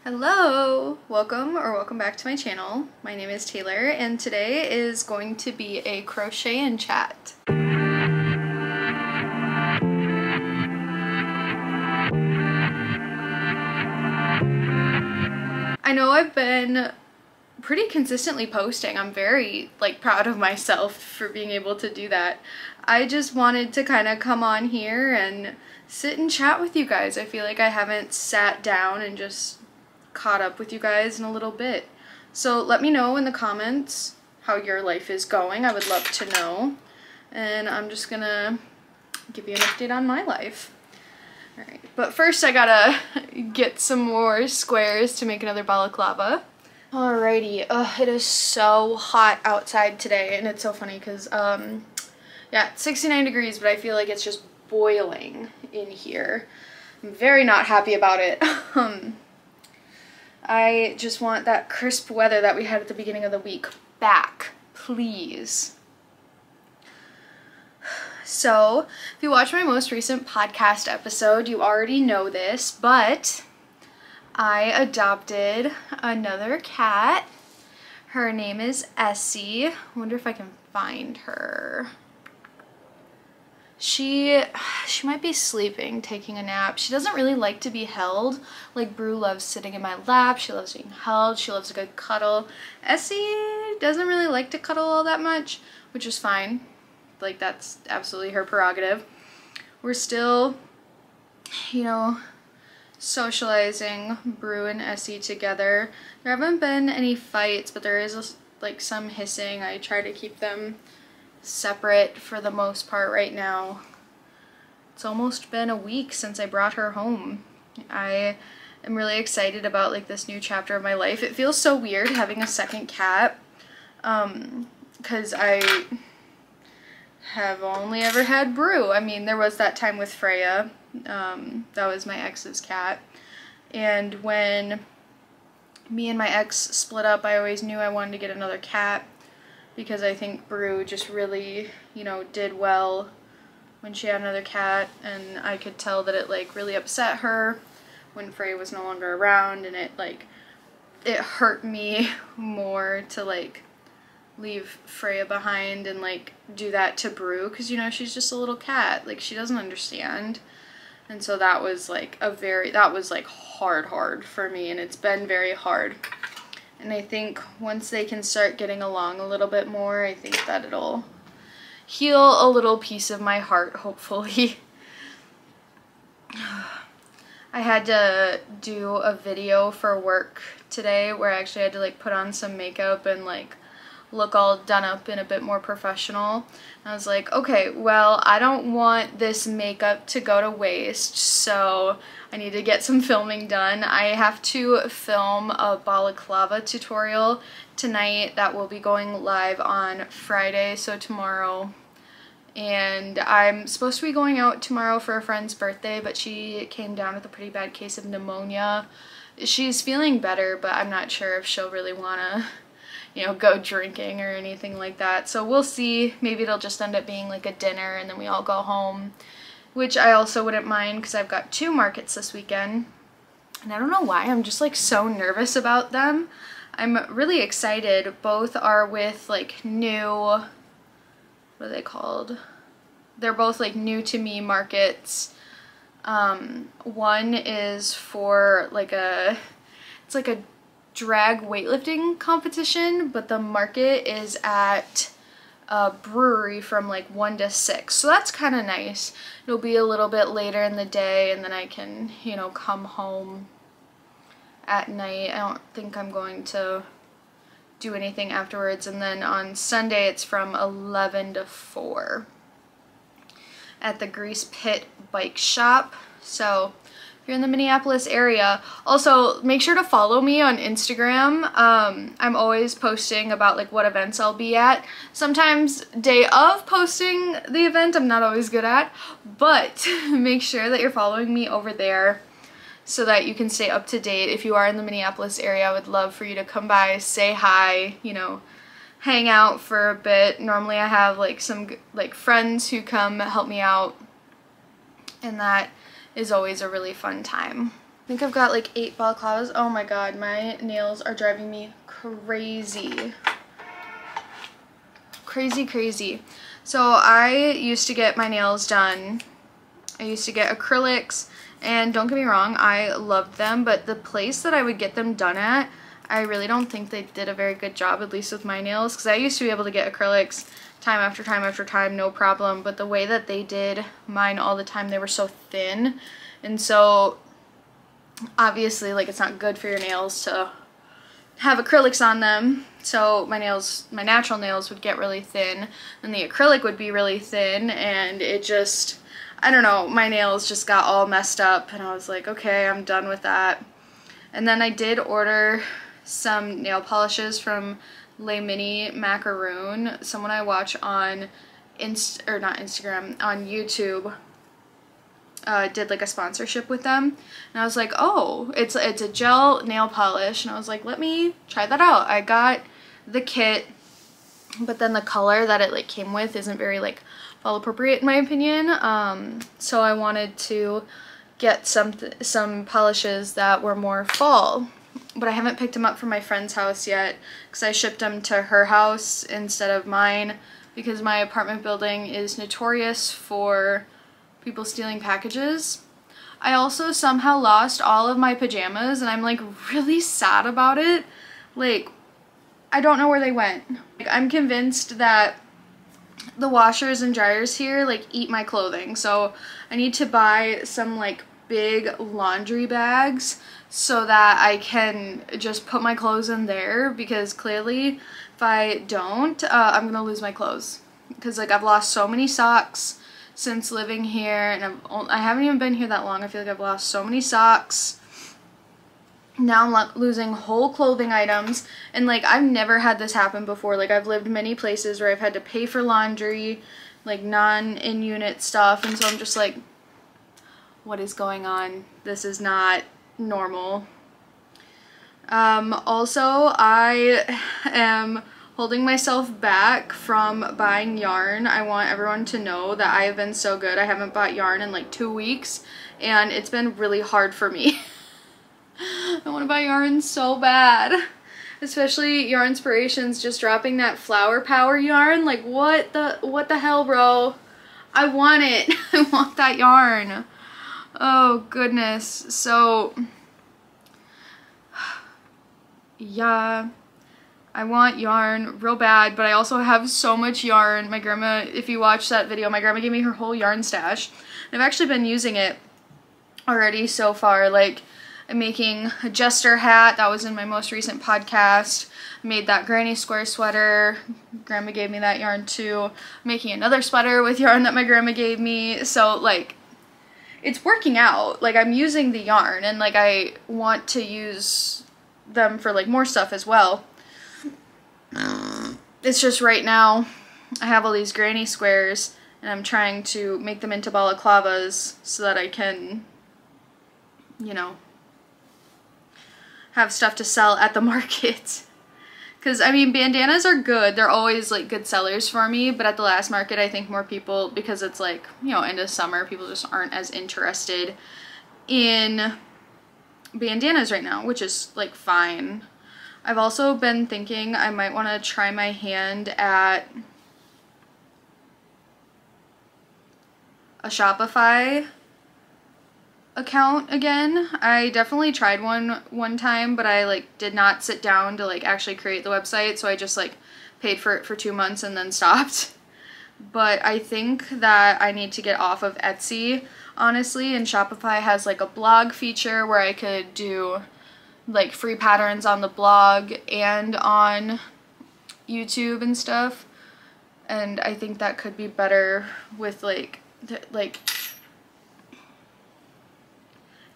Hello! Welcome back to my channel. My name is Taylor and today is going to be a crochet and chat. I know I've been pretty consistently posting. I'm very proud of myself for being able to do that. I just wanted to kind of come on here and sit and chat with you guys. I feel like I haven't sat down and just caught up with you guys in a little bit. So let me know in the comments how your life is going. I would love to know. And I'm just gonna give you an update on my life. Alright, but first I gotta get some more squares to make another balaclava. Alrighty, it is so hot outside today, and it's so funny because, yeah, it's 69 degrees, but I feel like it's just boiling in here. I'm very not happy about it. I just want that crisp weather that we had at the beginning of the week back, please. So, if you watched my most recent podcast episode, you already know this, but I adopted another cat. Her name is Essie. I wonder if I can find her. She might be sleeping, taking a nap. She doesn't really like to be held. Like, Brew loves sitting in my lap. She loves being held. She loves a good cuddle. Essie doesn't really like to cuddle all that much, which is fine. Like, that's absolutely her prerogative. We're still, you know, socializing Brew and Essie together. There haven't been any fights, but there is like some hissing. I try to keep them separate for the most part right now. It's almost been a week since I brought her home. I am really excited about like this new chapter of my life. It feels so weird having a second cat because I have only ever had Brew. I mean, there was that time with Freya. That was my ex's cat. And when me and my ex split up, I always knew I wanted to get another cat, because I think Brew just really, you know, did well when she had another cat, and I could tell that it like really upset her when Frey was no longer around, and it hurt me more to like leave Freya behind and like do that to Brew, because you know, she's just a little cat, like she doesn't understand. And so that was like hard for me, and it's been very hard. And I think once they can start getting along a little bit more, I think that it'll heal a little piece of my heart, hopefully. I had to do a video for work today where I actually had to like put on some makeup and like look all done up and a bit more professional. And I was like, okay, well, I don't want this makeup to go to waste, so I need to get some filming done. I have to film a balaclava tutorial tonight that will be going live on Friday, so tomorrow. And I'm supposed to be going out tomorrow for a friend's birthday, but she came down with a pretty bad case of pneumonia. She's feeling better, but I'm not sure if she'll really wanna, you know, go drinking or anything like that. So we'll see. Maybe it'll just end up being like a dinner and then we all go home, which I also wouldn't mind because I've got 2 markets this weekend. And I don't know why, I'm just like so nervous about them. I'm really excited. Both are with like new, what are they called? They're both like new to me markets. One is for like it's like a drag weightlifting competition, but the market is at a brewery from like 1 to 6, so that's kind of nice. It'll be a little bit later in the day, and then I can, you know, come home at night. I don't think I'm going to do anything afterwards. And then on Sunday it's from 11 to 4 at the Grease Pit Bike Shop. So if you're in the Minneapolis area, also make sure to follow me on Instagram. I'm always posting about like what events I'll be at. Sometimes day of posting the event I'm not always good at, but make sure that you're following me over there so that you can stay up to date. If you are in the Minneapolis area, I would love for you to come by, say hi, you know, hang out for a bit. Normally I have like some like friends who come help me out, and that is always a really fun time. I think I've got like 8 balaclavas. Oh my god, my nails are driving me crazy. Crazy. So I used to get my nails done. I used to get acrylics, and don't get me wrong, I loved them, but the place that I would get them done at, I really don't think they did a very good job, at least with my nails, because I used to be able to get acrylics time after time after time, no problem, but the way that they did mine all the time, they were so thin, and so obviously, like, it's not good for your nails to have acrylics on them, so my natural nails would get really thin, and the acrylic would be really thin, and it just, I don't know, my nails just got all messed up, and I was like, okay, I'm done with that. And then I did order some nail polishes from Les Mini Macaroon, someone I watch on on YouTube. Did like a sponsorship with them, and I was like, oh, it's a gel nail polish, and I was like, let me try that out. I got the kit, but then the color that it like came with isn't very like fall appropriate in my opinion, so I wanted to get some polishes that were more fall, but I haven't picked them up from my friend's house yet because I shipped them to her house instead of mine, because my apartment building is notorious for people stealing packages. I also somehow lost all of my pajamas, and I'm like really sad about it. Like, I don't know where they went. Like, I'm convinced that the washers and dryers here like eat my clothing, so I need to buy some like big laundry bags so that I can just put my clothes in there, because clearly if I don't, I'm gonna lose my clothes, because like I've lost so many socks since living here, and I haven't even been here that long. I feel like I've lost so many socks. Now I'm losing whole clothing items, and like I've never had this happen before. Like, I've lived many places where I've had to pay for laundry, like non-in-unit stuff, and so I'm just like, what is going on? This is not normal. Also, I am holding myself back from buying yarn. I want everyone to know that I have been so good. I haven't bought yarn in like 2 weeks, and it's been really hard for me. I want to buy yarn so bad. Especially Yarnspirations just dropping that Flower Power yarn. Like, what the hell, bro? I want it. I want that yarn. Oh, goodness. So, yeah. I want yarn real bad, but I also have so much yarn. My grandma, if you watch that video, my grandma gave me her whole yarn stash. I've actually been using it already so far. Like, I'm making a jester hat. That was in my most recent podcast. I made that granny square sweater. Grandma gave me that yarn too. I'm making another sweater with yarn that my grandma gave me. So, like, it's working out. Like, I'm using the yarn, and like I want to use them for like more stuff as well. It's just right now I have all these granny squares, and I'm trying to make them into balaclavas so that I can, you know, have stuff to sell at the market. Because, I mean, bandanas are good. They're always, like, good sellers for me. But at the last market, I think more people, because it's, like, you know, end of summer, people just aren't as interested in bandanas right now, which is, like, fine. I've also been thinking I might want to try my hand at a Shopify account again. I definitely tried one time, but I like did not sit down to like actually create the website, so I just like paid for it for 2 months and then stopped. But I think that I need to get off of Etsy, honestly, and Shopify has like a blog feature where I could do like free patterns on the blog and on YouTube and stuff, and I think that could be better with like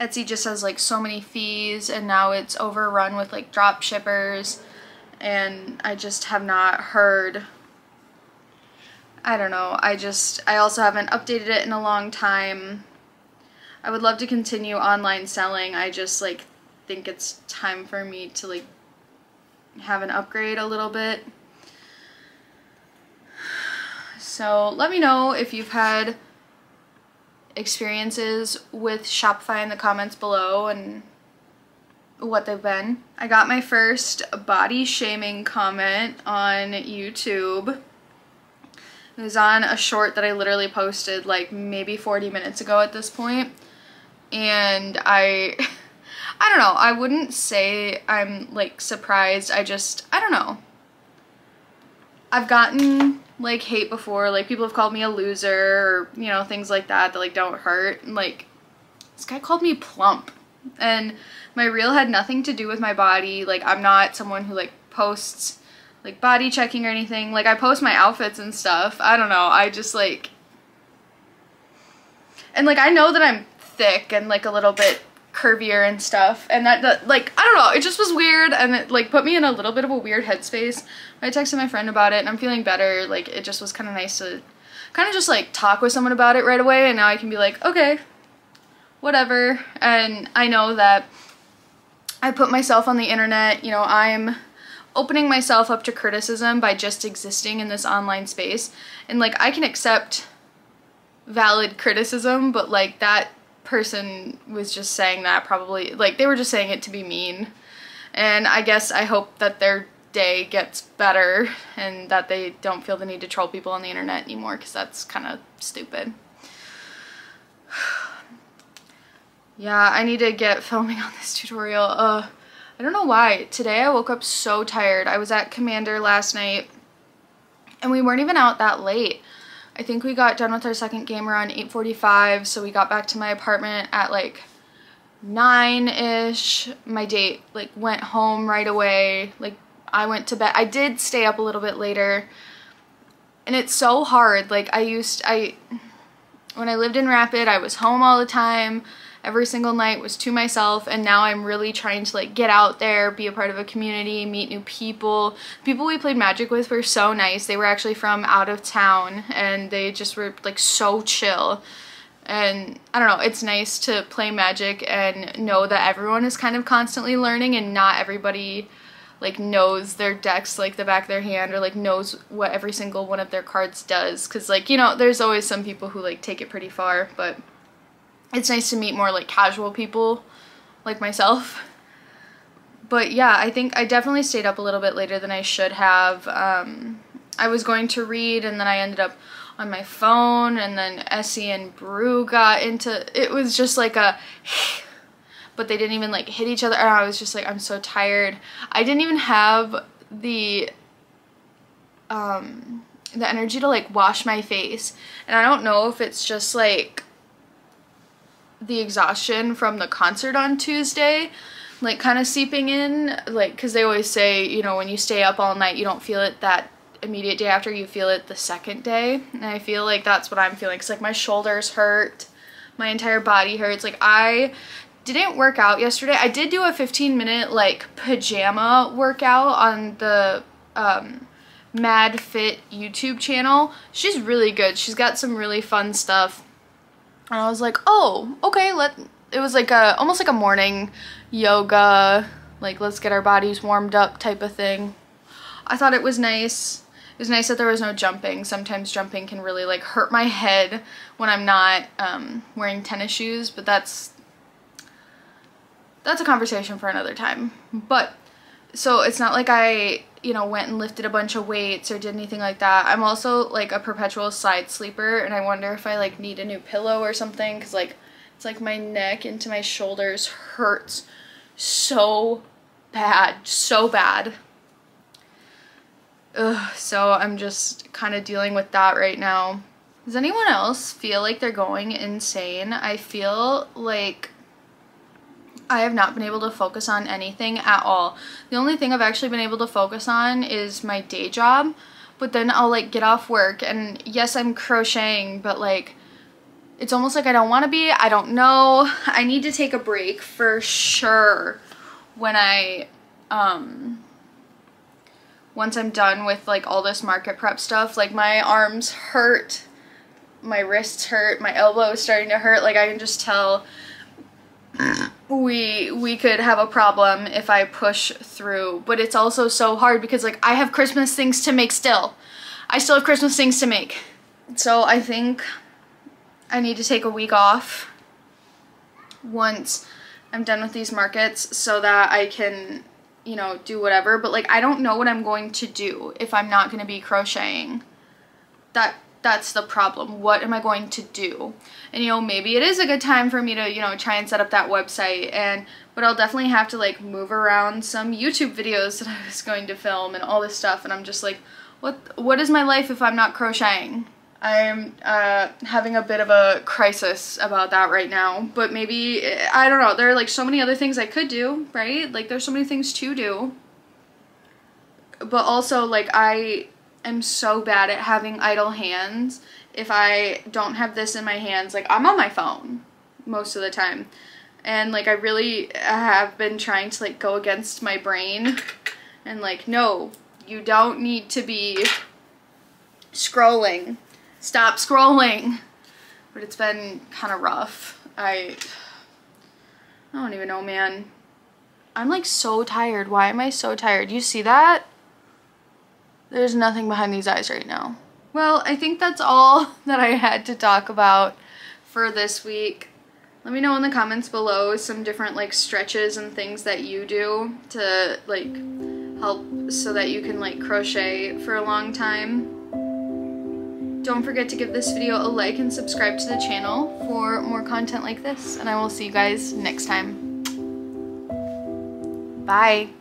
Etsy just has like so many fees, and now it's overrun with like drop shippers, and I just have not heard, I don't know, I also haven't updated it in a long time. I would love to continue online selling. I just like think it's time for me to like have an upgrade a little bit. So let me know if you've had experiences with Shopify in the comments below and what they've been. I got my first body shaming comment on YouTube. It was on a short that I literally posted like maybe 40 minutes ago at this point. And I don't know, I wouldn't say I'm like surprised. I don't know. I've gotten like hate before, like people have called me a loser or, you know, things like that that like don't hurt. And like this guy called me plump, and my reel had nothing to do with my body. Like I'm not someone who like posts like body checking or anything. Like I post my outfits and stuff. I don't know, I just like, and like I know that I'm thick and like a little bit curvier and stuff, and that like I don't know, it just was weird, and it like put me in a little bit of a weird headspace. I texted my friend about it and I'm feeling better. Like it just was kind of nice to kind of just like talk with someone about it right away, and now I can be like, okay, whatever. And I know that I put myself on the internet, you know, I'm opening myself up to criticism by just existing in this online space, and like I can accept valid criticism, but like that person was just saying that probably, like they were just saying it to be mean. And I guess I hope that their day gets better and that they don't feel the need to troll people on the internet anymore, because that's kind of stupid. Yeah, I need to get filming on this tutorial. I don't know why. Today I woke up so tired. I was at Commander last night and we weren't even out that late. I think we got done with our second game around 8:45, so we got back to my apartment at like 9-ish. My date like went home right away. Like I went to bed. I did stay up a little bit later, and it's so hard. Like when I lived in Rapid, I was home all the time. Every single night was to myself, and now I'm really trying to like get out there, be a part of a community, meet new people. People we played Magic with were so nice. They were actually from out of town, and they just were like so chill. And I don't know, it's nice to play Magic and know that everyone is kind of constantly learning, and not everybody like knows their decks like the back of their hand, or like knows what every single one of their cards does. Because like, you know, there's always some people who like take it pretty far, but it's nice to meet more like casual people like myself. But yeah, I think I definitely stayed up a little bit later than I should have. I was going to read, and then I ended up on my phone, and then Essie and Brew got into it. Was just like a but they didn't even like hit each other, and I was just like, I'm so tired. I didn't even have the energy to like wash my face, and I don't know if it's just like the exhaustion from the concert on Tuesday like kind of seeping in, like because they always say, you know, when you stay up all night you don't feel it that immediate day after, you feel it the second day. And I feel like that's what I'm feeling, because like my shoulders hurt, my entire body hurts. Like I didn't work out yesterday. I did do a 15-minute like pajama workout on the Mad Fit YouTube channel. She's really good. She's got some really fun stuff. And I was like, oh, okay, it was like almost like a morning yoga, like let's get our bodies warmed up type of thing. I thought it was nice. It was nice that there was no jumping. Sometimes jumping can really like hurt my head when I'm not wearing tennis shoes, but that's a conversation for another time. But so it's not like I, you know, went and lifted a bunch of weights or did anything like that. I'm also like a perpetual side sleeper, and I wonder if I like need a new pillow or something, because like it's like my neck into my shoulders hurts so bad, so bad. Ugh, so I'm just kind of dealing with that right now. Does anyone else feel like they're going insane? I feel like I have not been able to focus on anything at all. The only thing I've actually been able to focus on is my day job, but then I'll like get off work, and yes, I'm crocheting, but like it's almost like I don't want to be. I don't know. I need to take a break for sure when I once I'm done with like all this market prep stuff. Like my arms hurt, my wrists hurt, my elbow is starting to hurt. Like I can just tell we could have a problem if I push through. But it's also so hard because like I have Christmas things to make still. I still have Christmas things to make. So I think I need to take a week off once I'm done with these markets so that I can, you know, do whatever. But like, I don't know what I'm going to do if I'm not going to be crocheting. That's the problem. What am I going to do? And you know, maybe it is a good time for me to, you know, try and set up that website, but I'll definitely have to like move around some YouTube videos that I was going to film and all this stuff, and I'm just like, what is my life if I'm not crocheting? I'm having a bit of a crisis about that right now, but maybe, I don't know, there are like so many other things I could do, right? Like there's so many things to do, but also like I am so bad at having idle hands. If I don't have this in my hands, like I'm on my phone most of the time, and like I really have been trying to like go against my brain and like, no, you don't need to be scrolling. Stop scrolling. But it's been kind of rough. I don't even know, man. I'm like so tired. Why am I so tired? You see that? There's nothing behind these eyes right now. Well, I think that's all that I had to talk about for this week. Let me know in the comments below some different like stretches and things that you do to like help so that you can like crochet for a long time. Don't forget to give this video a like and subscribe to the channel for more content like this, and I will see you guys next time. Bye.